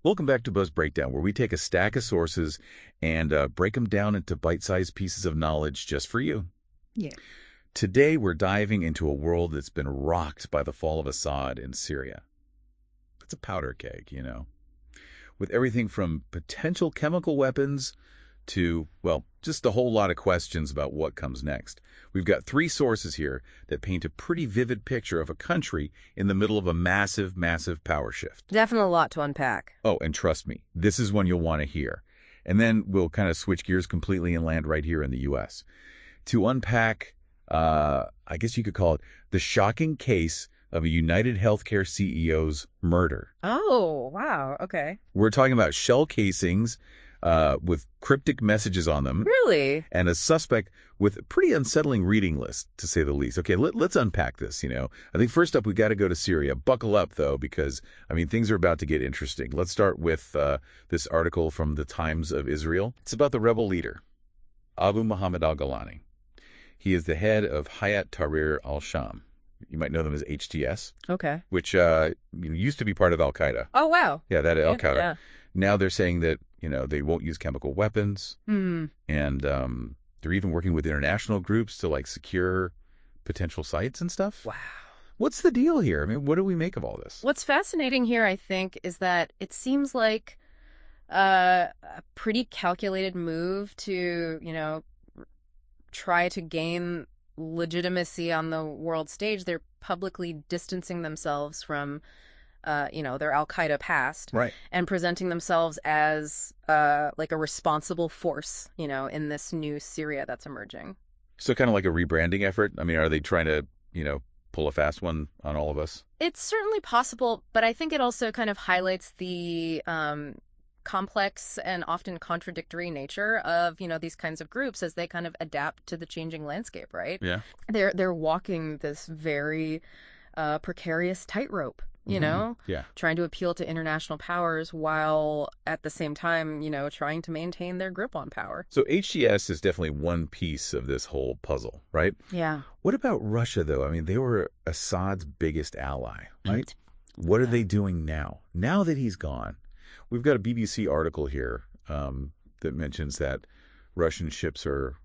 Welcome back to Buzz Breakdown, where we take a stack of sources and break them down into bite-sized pieces of knowledge just for you. Yeah. Today, we're diving into a world that's been rocked by the fall of Assad in Syria. It's a powder keg, with everything from potential chemical weapons to, well, just a whole lot of questions about what comes next. We've got three sources here that paint a pretty vivid picture of a country in the middle of a massive, massive power shift. Definitely a lot to unpack. Oh, and trust me, this is one you'll want to hear. And then we'll kind of switch gears completely and land right here in the U.S. to unpack, I guess you could call it, the shocking case of a United Healthcare CEO's murder. Oh, wow. Okay. We're talking about shell casings with cryptic messages on them. Really? And a suspect with a pretty unsettling reading list, to say the least. Okay, let's unpack this, I think first up, we got to go to Syria. Buckle up, though, because, things are about to get interesting. Let's start with this article from the Times of Israel. It's about the rebel leader, Abu Muhammad al-Golani. He is the head of Hayat Tahrir al-Sham. You might know them as HTS. Okay. Which used to be part of al-Qaeda. Oh, wow. Yeah, that al-Qaeda. Yeah. Now they're saying that, they won't use chemical weapons. And they're even working with international groups to, secure potential sites and stuff. Wow. What's the deal here? What do we make of all this? What's fascinating here, I think, is that it seems like a pretty calculated move to, try to gain legitimacy on the world stage. They're publicly distancing themselves from their al-Qaeda past, right, and presenting themselves as a responsible force, in this new Syria that's emerging. So kind of like a rebranding effort? Are they trying to, pull a fast one on all of us? It's certainly possible, but I think it also kind of highlights the complex and often contradictory nature of, these kinds of groups as they kind of adapt to the changing landscape, right? Yeah. They're walking this very precarious tightrope. Yeah. Trying to appeal to international powers while at the same time, trying to maintain their grip on power. So HTS is definitely one piece of this whole puzzle, right? Yeah. What about Russia, though? They were Assad's biggest ally, right? What are they doing now? Now that he's gone, we've got a BBC article here that mentions that Russian ships are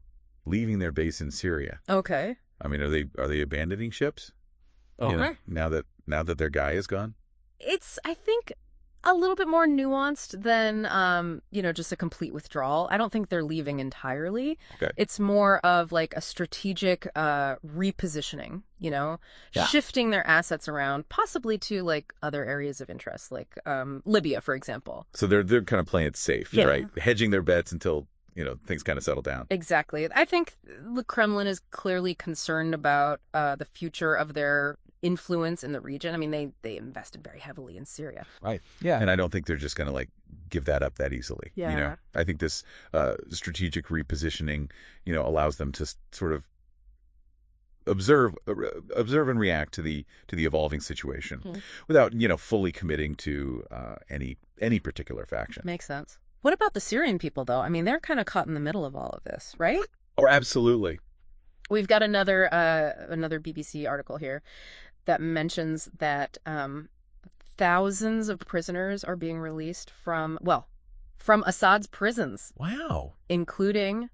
leaving their base in Syria. Okay. Are they abandoning ships? Okay. Now that their guy is gone? It's, I think, a little bit more nuanced than, just a complete withdrawal. I don't think they're leaving entirely. Okay. It's more of a strategic repositioning, shifting their assets around, possibly to other areas of interest, like Libya, for example. So they're kind of playing it safe, Yeah. right? Hedging their bets until things kind of settle down. Exactly. I think the Kremlin is clearly concerned about the future of their influence in the region. They invested very heavily in Syria. Right. Yeah. And I don't think they're just going to give that up that easily. Yeah. I think this strategic repositioning, allows them to sort of observe and react to the evolving situation without, fully committing to any particular faction. Makes sense. What about the Syrian people, though? They're kind of caught in the middle of all of this, right? Oh, absolutely. We've got another BBC article here that mentions that thousands of prisoners are being released from Assad's prisons. Wow. Including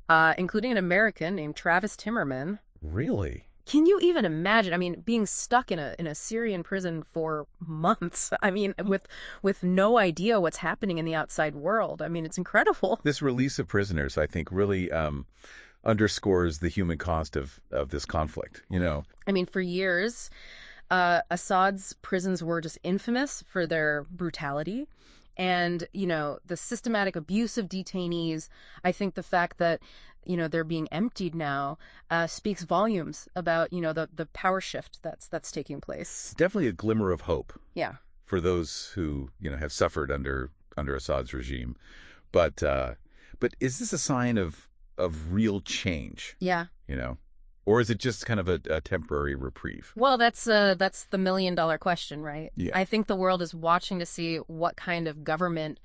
an American named Travis Timmerman. Really? Can you even imagine? Being stuck in a Syrian prison for months. With no idea what's happening in the outside world. It's incredible. This release of prisoners, I think, really underscores the human cost of this conflict. For years, Assad's prisons were just infamous for their brutality. And, the systematic abuse of detainees. I think the fact that, they're being emptied now speaks volumes about, the power shift that's taking place. Definitely a glimmer of hope. Yeah. For those who, have suffered under Assad's regime. But is this a sign of real change? Yeah. Or is it just kind of a temporary reprieve? Well, that's the million-dollar question, right? Yeah. I think the world is watching to see what kind of government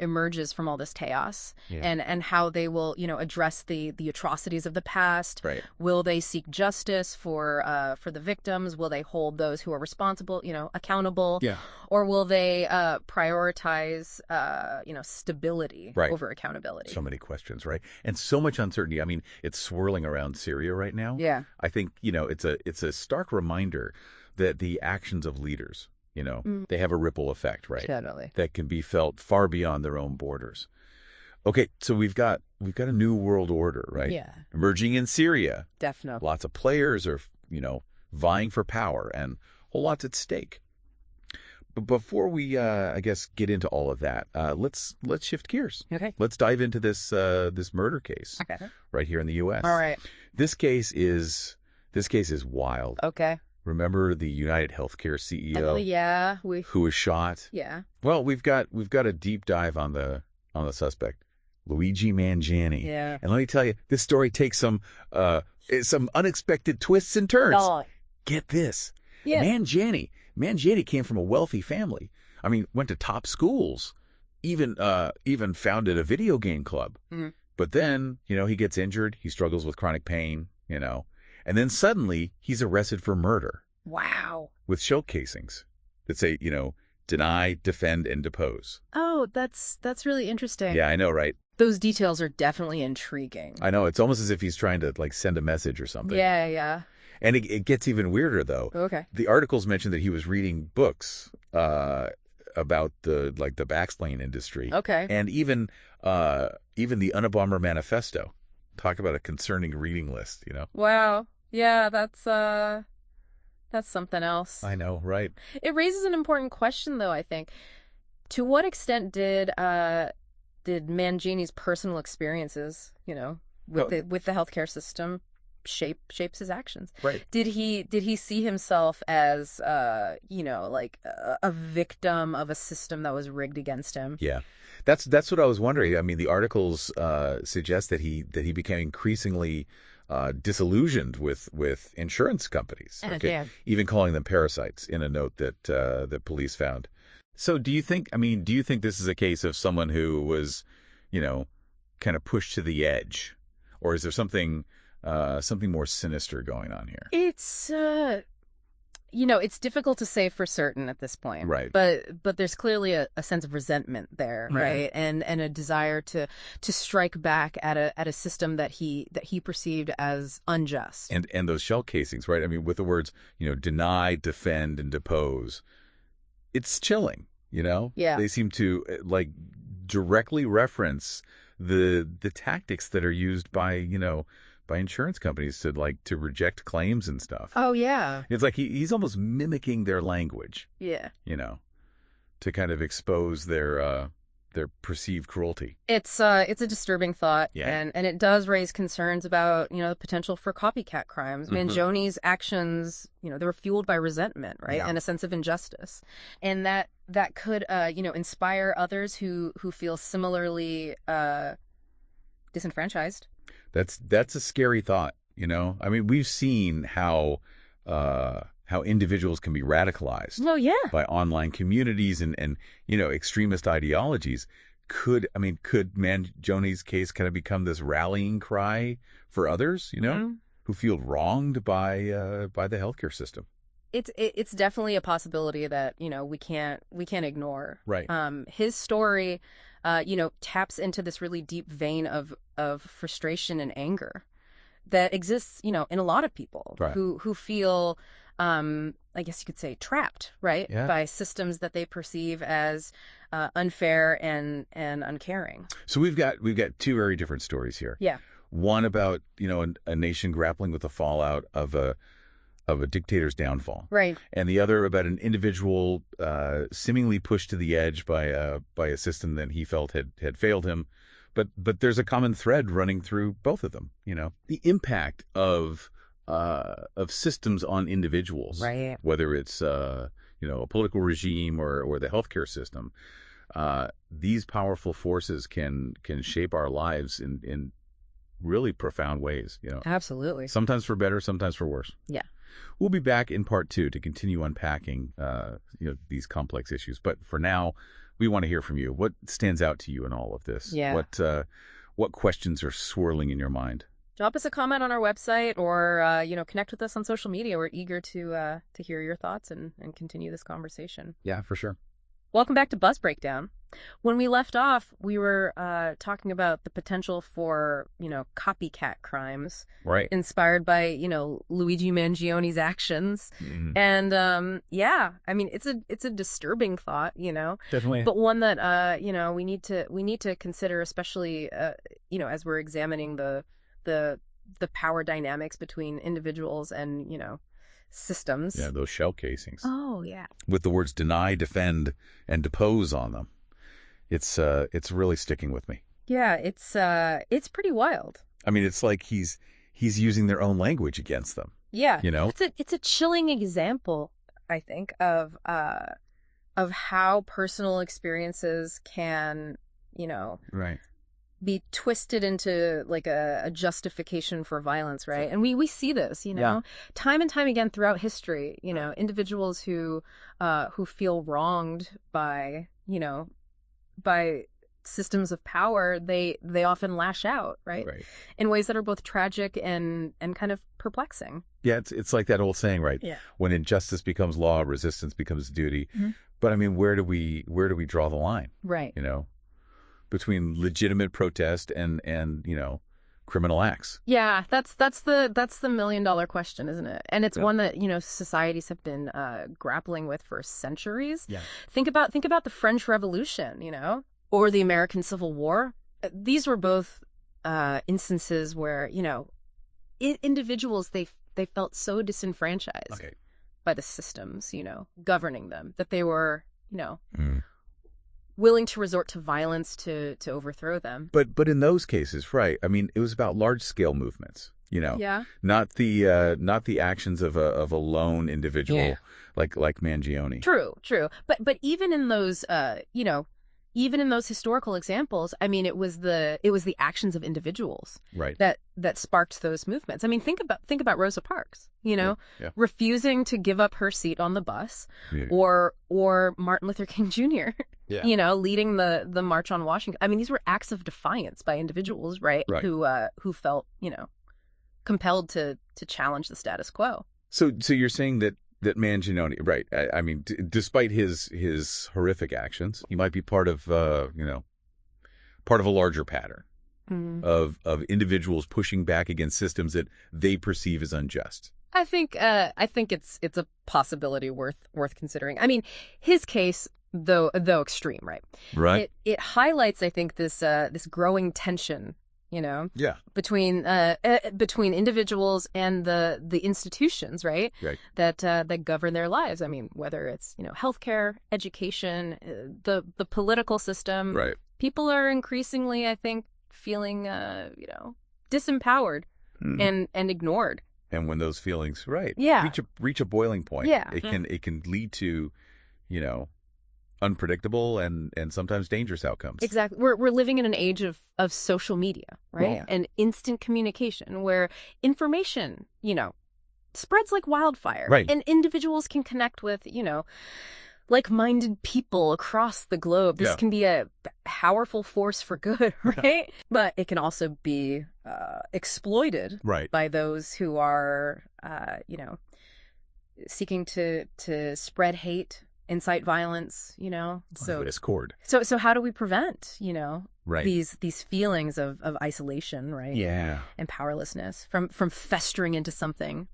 emerges from all this chaos, Yeah. and how they will, address the atrocities of the past. Right. Will they seek justice for the victims? Will they hold those who are responsible, accountable? Yeah. Or will they prioritize, stability Right. over accountability? So many questions, right? And so much uncertainty. I mean, it's swirling around Syria right now. Yeah. I think, it's a stark reminder that the actions of leaders, they have a ripple effect, right? Totally. That can be felt far beyond their own borders. Okay, so we've got a new world order, right? Yeah. Emerging in Syria. Definitely. Lots of players are, vying for power and a whole lot at stake. But before we, I guess, get into all of that, let's shift gears. Okay. Let's dive into this murder case Okay. right here in the U.S. All right. This case is wild. Okay. Remember the United Healthcare CEO Yeah. who was shot? Yeah. Well, we've got a deep dive on the suspect, Luigi Mangione. Yeah. And let me tell you, this story takes some unexpected twists and turns. Oh. Get this. Yeah. Mangione came from a wealthy family. I mean, went to top schools, even founded a video game club. Mm-hmm. But then, he gets injured. He struggles with chronic pain, and then suddenly he's arrested for murder Wow. with shell casings that say, deny, defend, and depose. Oh, that's really interesting. Yeah, I know, right? Those details are definitely intriguing. I know. It's almost as if he's trying to send a message or something. Yeah, yeah. And it gets even weirder, though. Okay. The articles mentioned that he was reading books about the backplane industry. Okay. And even the Unabomber Manifesto. Talk about a concerning reading list, Wow. Yeah, that's something else. I know, right? It raises an important question, though, I think. To what extent did Mangione's personal experiences, with the healthcare system shapes his actions? Right. Did he see himself as a victim of a system that was rigged against him? Yeah. That's what I was wondering. I mean, the articles suggest that he became increasingly disillusioned with insurance companies. Okay? Yeah. Even calling them parasites in a note that the police found. So do you think this is a case of someone who was, kind of pushed to the edge, or is there something more sinister going on here? It's it's difficult to say for certain at this point, Right? But there's clearly a sense of resentment there, Right. right? And a desire to strike back at a system that he perceived as unjust. And those shell casings, right? I mean, with the words, deny, defend, and depose, it's chilling. Yeah. They seem to directly reference the tactics that are used by insurance companies to reject claims and stuff. Oh yeah. It's like he's almost mimicking their language, Yeah. to kind of expose their perceived cruelty. It's a disturbing thought, Yeah. and it does raise concerns about the potential for copycat crimes. Mhm. Mangione's actions, they were fueled by resentment, right, Yeah. and a sense of injustice, and that could inspire others who feel similarly disenfranchised. That's a scary thought. I mean, we've seen how individuals can be radicalized. Oh yeah. By online communities and extremist ideologies. Could Mangione's case kind of become this rallying cry for others, Mm-hmm. who feel wronged by the healthcare system? It's definitely a possibility that we can't ignore. Right. His story, taps into this really deep vein of frustration and anger that exists, in a lot of people. Right. who feel, I guess you could say, trapped, right, Yeah. by systems that they perceive as unfair and uncaring. So we've got two very different stories here. Yeah. One about a nation grappling with the fallout of a dictator's downfall. Right. And the other about an individual seemingly pushed to the edge by a system that he felt had failed him. But there's a common thread running through both of them. The impact of systems on individuals, Right. whether it's a political regime or the healthcare system. These powerful forces can shape our lives in really profound ways, Absolutely. sometimes for better, sometimes for worse. Yeah. We'll be back in part 2 to continue unpacking, these complex issues. But for now, we want to hear from you. What stands out to you in all of this? Yeah. What questions are swirling in your mind? Drop us a comment on our website or, connect with us on social media. We're eager to hear your thoughts and continue this conversation. Yeah, for sure. Welcome back to Buzz Breakdown. When we left off, we were talking about the potential for, copycat crimes. Right. Inspired by, Luigi Mangione's actions. Mm-hmm. And, I mean, it's a disturbing thought, Definitely. but one that, we need to consider, especially, as we're examining the power dynamics between individuals and, systems. Yeah, those shell casings. Oh, yeah. With the words deny, defend, and depose on them. It's really sticking with me. Yeah, it's pretty wild. I mean, it's like he's using their own language against them. Yeah. It's a chilling example, I think, of how personal experiences can, right. be twisted into like a justification for violence, right? And we see this, time and time again throughout history, individuals who feel wronged by, by systems of power, they often lash out, right? In ways that are both tragic and kind of perplexing. Yeah, it's like that old saying, right? Yeah. When injustice becomes law, resistance becomes duty. Mm-hmm. But I mean, where do we draw the line? Right. Between legitimate protest and criminal acts. Yeah, that's the $1 million question, isn't it? And it's one that societies have been grappling with for centuries. Yeah. Think about the French Revolution, or the American Civil War. These were both instances where individuals they felt so disenfranchised by the systems governing them that they were willing to resort to violence to overthrow them. But in those cases, right? I mean, it was about large scale movements. Yeah. Not the actions of a lone individual like Mangione. True. But even in those even in those historical examples, I mean, it was the actions of individuals that sparked those movements. I mean, think about Rosa Parks, refusing to give up her seat on the bus, or Martin Luther King Jr. Leading the March on Washington. I mean, these were acts of defiance by individuals, right? Who felt compelled to challenge the status quo. So you're saying that Mangione, right? I mean, despite his horrific actions, he might be part of a larger pattern of individuals pushing back against systems that they perceive as unjust. I think it's a possibility worth considering. I mean, his case, though extreme, right? Right. It highlights, I think, this growing tension. Between individuals and the institutions, right? That govern their lives. I mean, whether it's healthcare, education, the political system. Right. People are increasingly, I think, feeling disempowered and ignored. And when those feelings, reach a boiling point, it can lead to, unpredictable and sometimes dangerous outcomes. Exactly. We're living in an age of social media, right? Yeah. And instant communication where information, spreads like wildfire. Right. And individuals can connect with, like-minded people across the globe. This can be a powerful force for good, right? But it can also be exploited by those who are, seeking to spread hate, incite violence, so discord. So how do we prevent, these feelings of isolation, right? Yeah. And powerlessness from festering into something,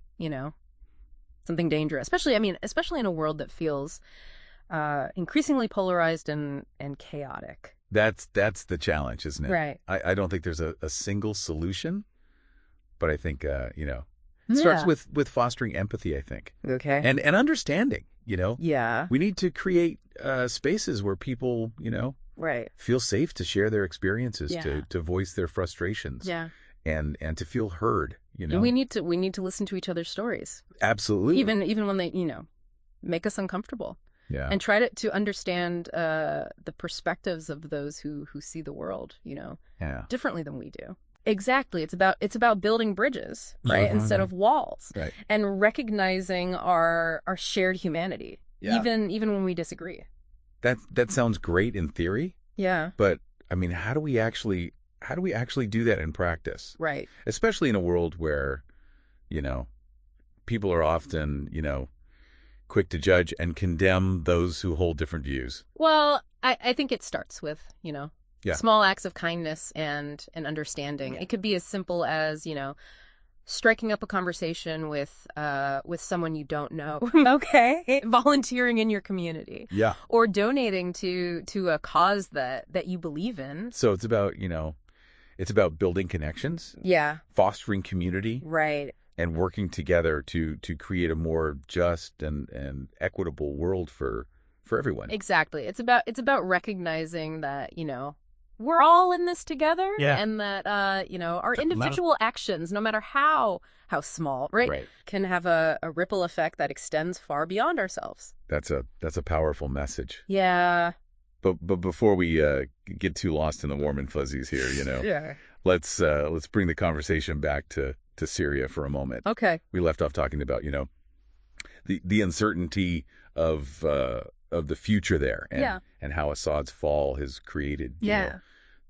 something dangerous, especially in a world that feels increasingly polarized and chaotic. That's the challenge, isn't it? Right. I don't think there's a single solution, but I think it starts with fostering empathy, I think. Okay. And understanding. Yeah. We need to create spaces where people, feel safe to share their experiences, to voice their frustrations, and to feel heard. We need to listen to each other's stories. Absolutely. Even when they make us uncomfortable. Yeah. And try to understand the perspectives of those who see the world differently than we do. Exactly. It's about building bridges, right? Instead of walls. Right. And recognizing our shared humanity, Yeah. even when we disagree. That sounds great in theory, Yeah. but I mean, how do we actually do that in practice? Right. Especially in a world where, people are often, quick to judge and condemn those who hold different views. Well, I think it starts with, Yeah. small acts of kindness and understanding. It could be as simple as, striking up a conversation with someone you don't know. Okay. Volunteering in your community. Yeah. Or donating to a cause that you believe in. So it's about, building connections, Yeah. fostering community, Right. and working together to create a more just and equitable world for everyone. Exactly. It's about recognizing that, we're all in this together. Yeah. And that, our individual actions, no matter how small, right, Right. can have a ripple effect that extends far beyond ourselves. That's a powerful message. Yeah. But before we get too lost in the warm and fuzzies here, Yeah. let's bring the conversation back to Syria for a moment. Okay. We left off talking about, the uncertainty of the future there, and how Assad's fall has created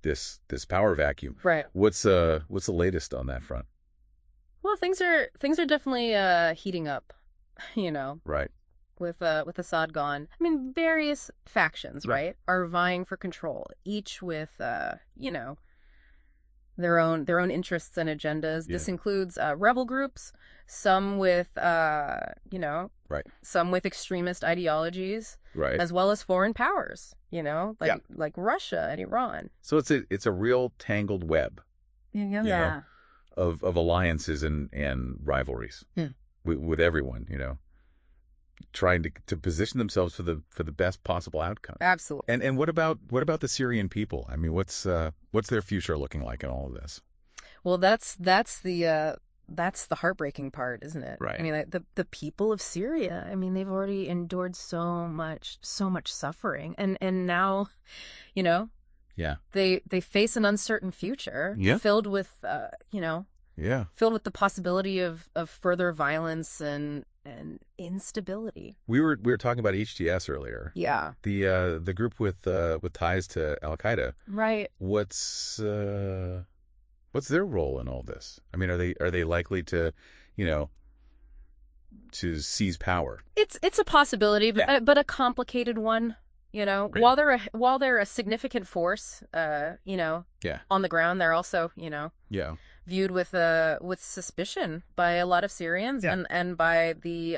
this power vacuum. Right. What's the latest on that front? Well, things are definitely heating up, Right. with Assad gone. I mean, various factions, Right. right, are vying for control, each with their own interests and agendas. Yeah. This includes rebel groups, some with Right. some with extremist ideologies, Right. as well as foreign powers, Yeah. like Russia and Iran. So it's a real tangled web Yeah. of alliances and rivalries with everyone, trying to position themselves for the best possible outcome. Absolutely. And what about the Syrian people? I mean, what's their future looking like in all of this? Well, that's the heartbreaking part, isn't it? Right. I mean, like, the people of Syria, I mean, they've already endured so much suffering, and now, Yeah. they face an uncertain future, Yeah. filled with Yeah. filled with the possibility of further violence and instability. We were talking about HTS earlier. Yeah. The group with ties to al-Qaeda. Right. What's their role in all this? I mean, are they likely to, to seize power? It's a possibility, but a complicated one. Right. While they're a significant force, on the ground, they're also, Yeah. viewed with suspicion by a lot of Syrians and by the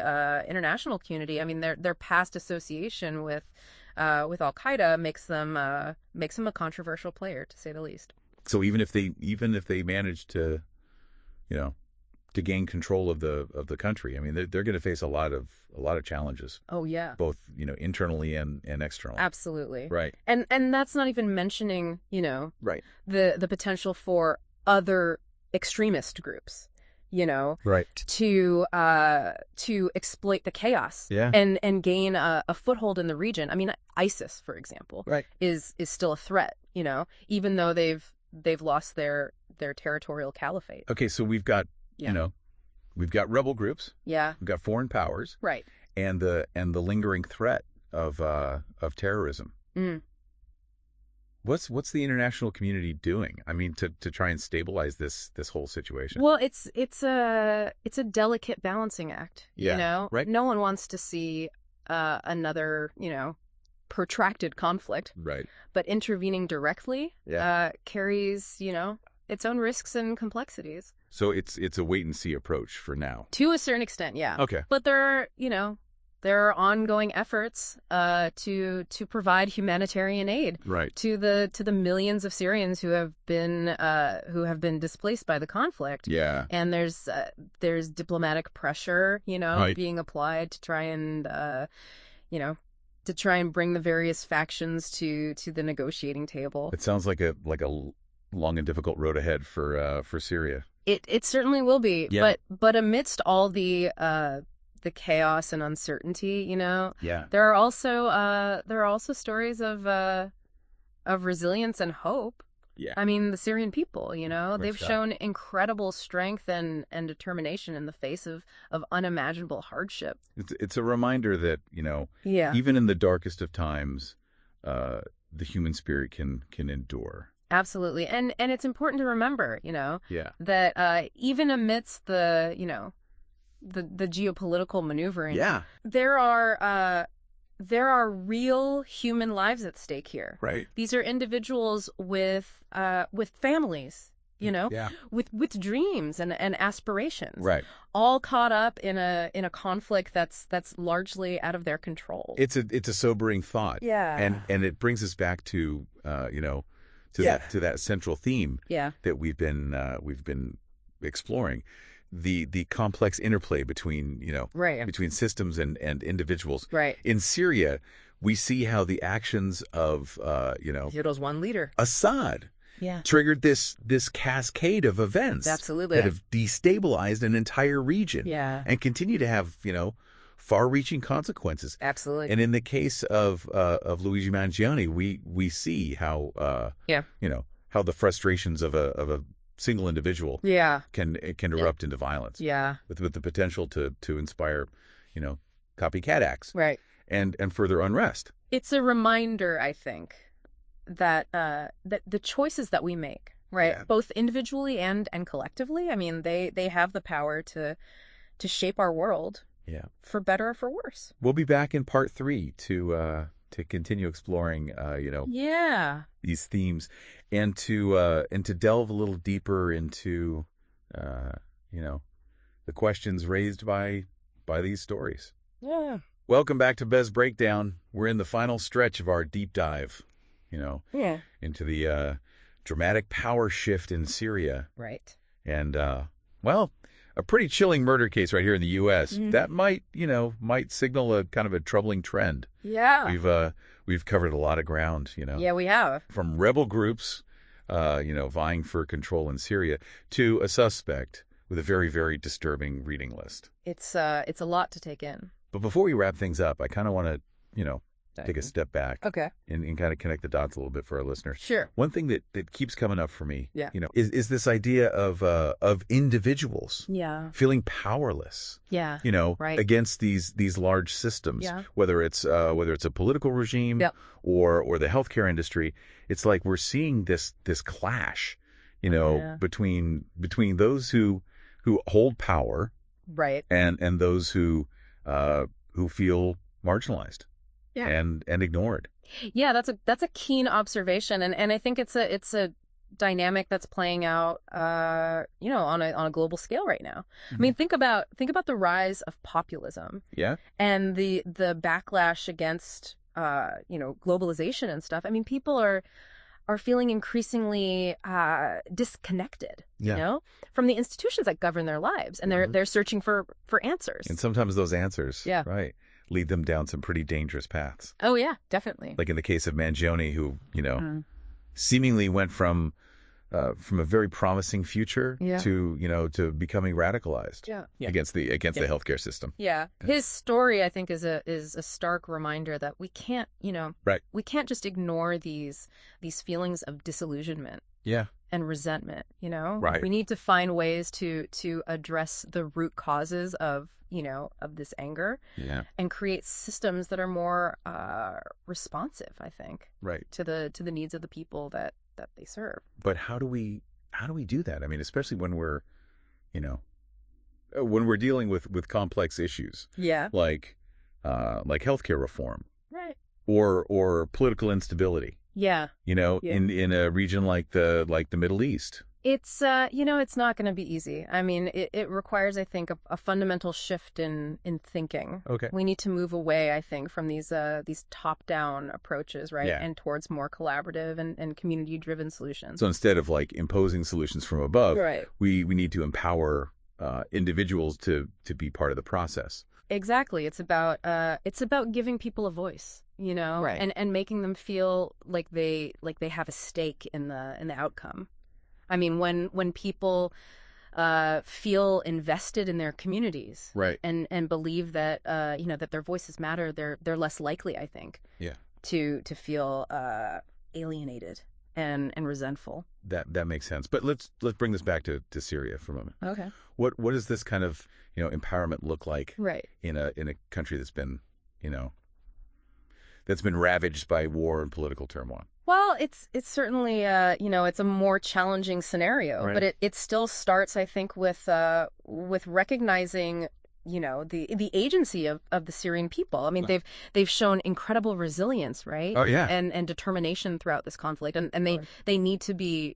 international community. I mean, their past association with al-Qaeda makes them a controversial player, to say the least. So even if they manage to, to gain control of the country, I mean, they're going to face a lot of challenges. Oh yeah, Both internally and externally. absolutely. Right. And that's not even mentioning Right. the potential for other extremist groups, Right. to exploit the chaos, Yeah. and gain a foothold in the region. I mean, ISIS, for example, Right. is still a threat, even though they've lost their territorial caliphate. Okay, so we've got we've got rebel groups, Yeah. we've got foreign powers, Right. and the lingering threat of terrorism. Mm. What's the international community doing? I mean, to try and stabilize this whole situation. Well, it's a delicate balancing act. Yeah, right. No one wants to see another protracted conflict, Right. but intervening directly carries its own risks and complexities. So it's a wait and see approach for now. To a certain extent, yeah. Okay. But there are ongoing efforts to provide humanitarian aid, Right. to the millions of Syrians who have been displaced by the conflict. Yeah. And there's diplomatic pressure, Right. being applied to try and bring the various factions to the negotiating table. It sounds like a long and difficult road ahead for Syria. It certainly will be. Yeah. But amidst all the chaos and uncertainty, Yeah. there are also stories of resilience and hope. Yeah. I mean, the Syrian people, they've so. shown incredible strength and determination in the face of unimaginable hardship. It's a reminder that, Yeah, even in the darkest of times, the human spirit can endure. absolutely. And it's important to remember, Yeah. that even amidst the geopolitical maneuvering, Yeah. there are real human lives at stake here. Right. These are individuals with families, Yeah. with dreams and aspirations, Right. all caught up in a conflict that's largely out of their control. It's a sobering thought. Yeah. And it brings us back to that central theme Yeah. that we've been exploring. The complex interplay between, Right. between systems and individuals. Right. In Syria, we see how the actions of Here's one leader. Assad Yeah. triggered this cascade of events Absolutely. that have destabilized an entire region. Yeah. And continue to have, far-reaching consequences. Absolutely. And in the case of Luigi Mangione, we see how how the frustrations of a single individual Yeah. can erupt into violence. Yeah. With the potential to inspire, copycat acts Right. and further unrest. It's a reminder, I think, that that the choices that we make, right, Yeah. both individually and collectively, I mean, they have the power to shape our world. Yeah. For better or for worse. We'll be back in part 3 to continue exploring, Yeah. these themes and to delve a little deeper into, the questions raised by these stories. Yeah. Welcome back to Bez Breakdown. We're in the final stretch of our deep dive, Yeah. into the dramatic power shift in Syria. Right. And, a pretty chilling murder case right here in the U.S. Mhm. That might signal a kind of a troubling trend. Yeah. We've covered a lot of ground, Yeah, we have. from rebel groups, vying for control in Syria to a suspect with a very, very disturbing reading list. It's a lot to take in. But before we wrap things up, I kind of want to, take a step back Okay. and kind of connect the dots a little bit for our listeners. Sure. One thing that keeps coming up for me, Yeah. is this idea of individuals Yeah. feeling powerless, Yeah. Right. against these large systems, Yeah. whether it's a political regime Yep. or the healthcare industry. It's like we're seeing this clash, Yeah. between those who hold power Right. and those who feel marginalized. Yeah. and ignored. Yeah, that's a keen observation, and I think it's a dynamic that's playing out, on a global scale right now. I mean, think about the rise of populism Yeah. and the backlash against, globalization and stuff. I mean, people are feeling increasingly disconnected, Yeah. from the institutions that govern their lives, and they're searching for answers. And sometimes those answers, Yeah. right, lead them down some pretty dangerous paths. Oh yeah, definitely. Like in the case of Mangione, who, Mm. seemingly went from a very promising future Yeah. to becoming radicalized Yeah. against the healthcare system. Yeah. His story, I think, is a stark reminder that we can't, Right. we can't just ignore these feelings of disillusionment Yeah. and resentment, Right. We need to find ways to address the root causes of this anger Yeah. and create systems that are more responsive, I think, Right. to the needs of the people that they serve. But how do we do that? I mean, especially when we're, when we're dealing with complex issues Yeah. like healthcare reform Right. or political instability. Yeah. Yeah. In a region like the Middle East. It's it's not going to be easy. I mean, it requires, I think, a fundamental shift in thinking. Okay. We need to move away, I think, from these top-down approaches, right? Yeah. And towards more collaborative and community-driven solutions. So instead of like imposing solutions from above, Right. we need to empower individuals to be part of the process. Exactly. It's about giving people a voice, Right. and making them feel like they have a stake in the outcome. I mean, when people feel invested in their communities, Right. and believe that that their voices matter, they're less likely, I think, Yeah. to feel alienated and resentful. That makes sense. But let's bring this back to Syria for a moment. Okay. What does this kind of, empowerment look like Right. in a country that's been, that's been ravaged by war and political turmoil? Well, it's certainly it's a more challenging scenario, Right. but it still starts, I think, with recognizing the agency of the Syrian people. I mean, they've shown incredible resilience, right? Oh, yeah. And determination throughout this conflict, and they need to be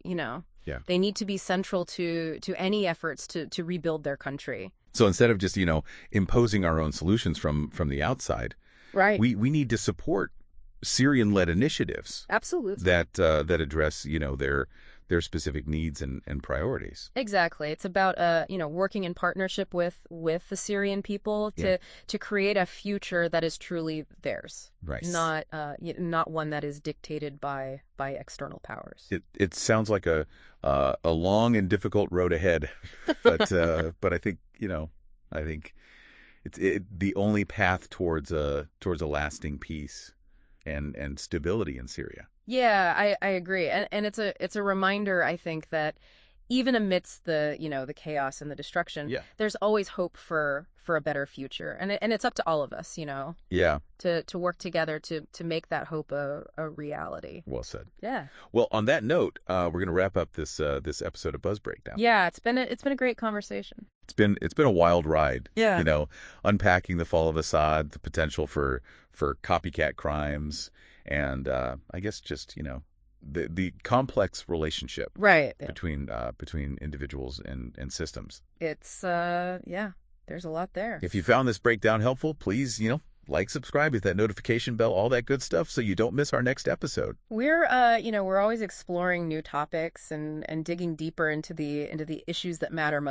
they need to be central to any efforts to rebuild their country. So instead of just imposing our own solutions from the outside, Right. we need to support Syrian-led initiatives Absolutely. that address their specific needs and priorities. Exactly. It's about working in partnership with the Syrian people to create a future that is truly theirs. Right. Not one that is dictated by external powers. It sounds like a long and difficult road ahead, but I think it's the only path towards a lasting peace and stability in Syria. Yeah, I agree. And it's a reminder, I think, that even amidst the chaos and the destruction, there's always hope for a better future. And it's up to all of us, Yeah. to work together to make that hope a reality. Well said. Yeah. Well, on that note, we're going to wrap up this episode of Buzz Breakdown. Yeah, it's been a great conversation. It's been a wild ride. Yeah. Unpacking the fall of Assad, the potential for copycat crimes, and I guess just the complex relationship between individuals and systems. It's there's a lot there. If you found this breakdown helpful, please like, subscribe, hit that notification bell, all that good stuff, so you don't miss our next episode. We're we're always exploring new topics and digging deeper into the issues that matter most.